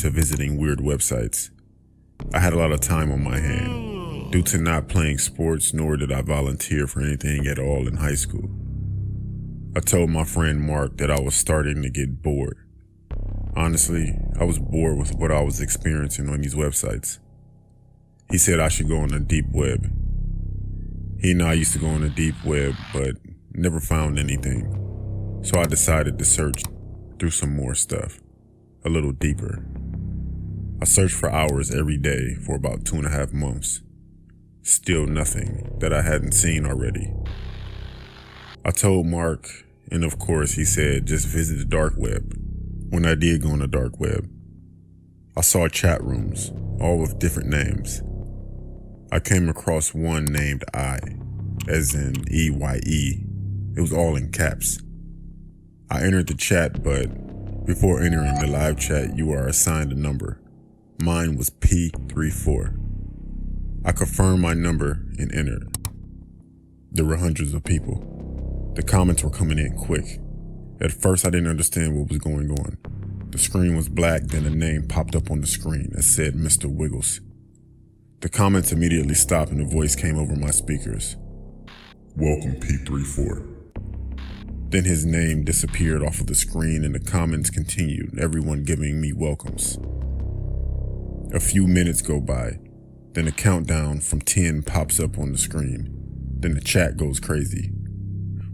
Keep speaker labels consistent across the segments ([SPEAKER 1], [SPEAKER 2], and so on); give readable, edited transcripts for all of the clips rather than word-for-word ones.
[SPEAKER 1] into visiting weird websites. I had a lot of time on my hand, due to not playing sports, nor did I volunteer for anything at all in high school. I told my friend Mark that I was starting to get bored. Honestly, I was bored with what I was experiencing on these websites. He said I should go on the deep web. He and I used to go on the deep web, but never found anything. So I decided to search through some more stuff, a little deeper. I searched for hours every day for about 2.5 months. Still nothing that I hadn't seen already. I told Mark, and of course he said just visit the dark web. When I did go on the dark web, I saw chat rooms, all with different names. I came across one named I, as in EYE. It was all in caps. I entered the chat, but before entering the live chat, you are assigned a number. Mine was P34. I confirmed my number and entered. There were hundreds of people. The comments were coming in quick. At first, I didn't understand what was going on. The screen was black, then a name popped up on the screen that said Mr. Wiggles. The comments immediately stopped and a voice came over my speakers. "Welcome, P34. Then his name disappeared off of the screen and the comments continued, everyone giving me welcomes. A few minutes go by, then a countdown from 10 pops up on the screen. Then the chat goes crazy.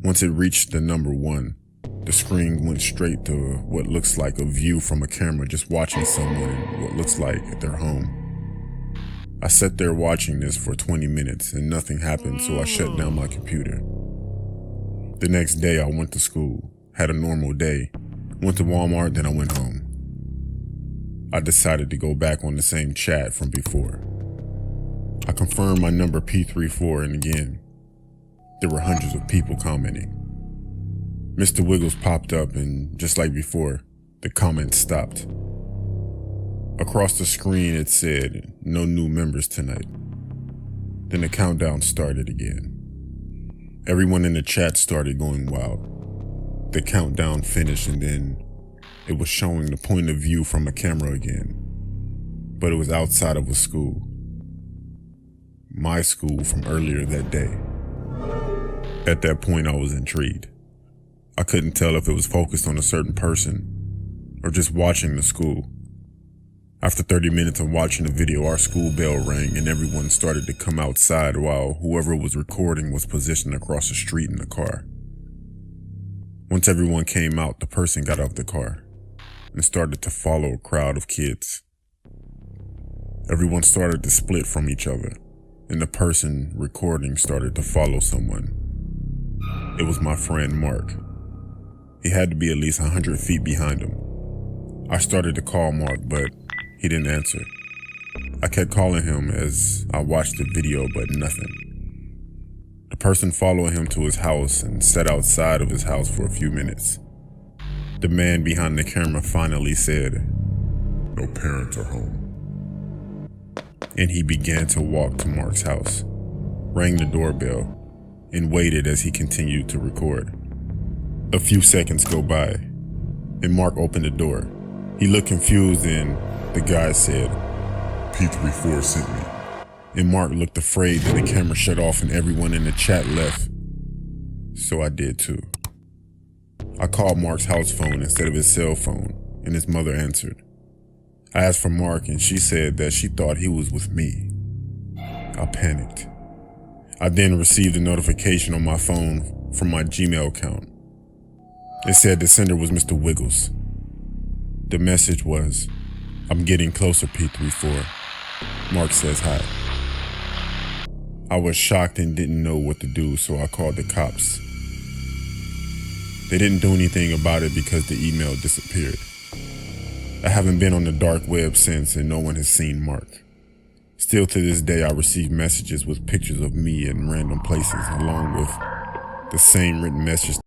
[SPEAKER 1] Once it reached the number 1, the screen went straight to what looks like a view from a camera just watching someone in what looks like at their home. I sat there watching this for 20 minutes and nothing happened, so I shut down my computer. The next day I went to school, had a normal day, went to Walmart, then I went home. I decided to go back on the same chat from before. I confirmed my number P34 and again, there were hundreds of people commenting. Mr. Wiggles popped up and just like before, the comments stopped. Across the screen it said, "No new members tonight." Then the countdown started again. Everyone in the chat started going wild. The countdown finished and then it was showing the point of view from a camera again. But it was outside of a school. My school from earlier that day. At that point I was intrigued. I couldn't tell if it was focused on a certain person or just watching the school. After 30 minutes of watching the video, our school bell rang and everyone started to come outside while whoever was recording was positioned across the street in the car. Once everyone came out, the person got out of the car and started to follow a crowd of kids. Everyone started to split from each other and the person recording started to follow someone. It was my friend Mark. He had to be at least 100 feet behind him. I started to call Mark, but he didn't answer. I kept calling him as I watched the video, but nothing. The person followed him to his house and sat outside of his house for a few minutes. The man behind the camera finally said, "No parents are home." And he began to walk to Mark's house, rang the doorbell, and waited as he continued to record. A few seconds go by, and Mark opened the door. He looked confused and the guy said, "P34 sent me." And Mark looked afraid that the camera shut off and everyone in the chat left. So I did too. I called Mark's house phone instead of his cell phone, and his mother answered. I asked for Mark and she said that she thought he was with me. I panicked. I then received a notification on my phone from my Gmail account. It said the sender was Mr. Wiggles. The message was, "I'm getting closer, P34. Mark says hi." I was shocked and didn't know what to do, so I called the cops. They didn't do anything about it because the email disappeared. I haven't been on the dark web since and no one has seen Mark. Still to this day I receive messages with pictures of me in random places along with the same written message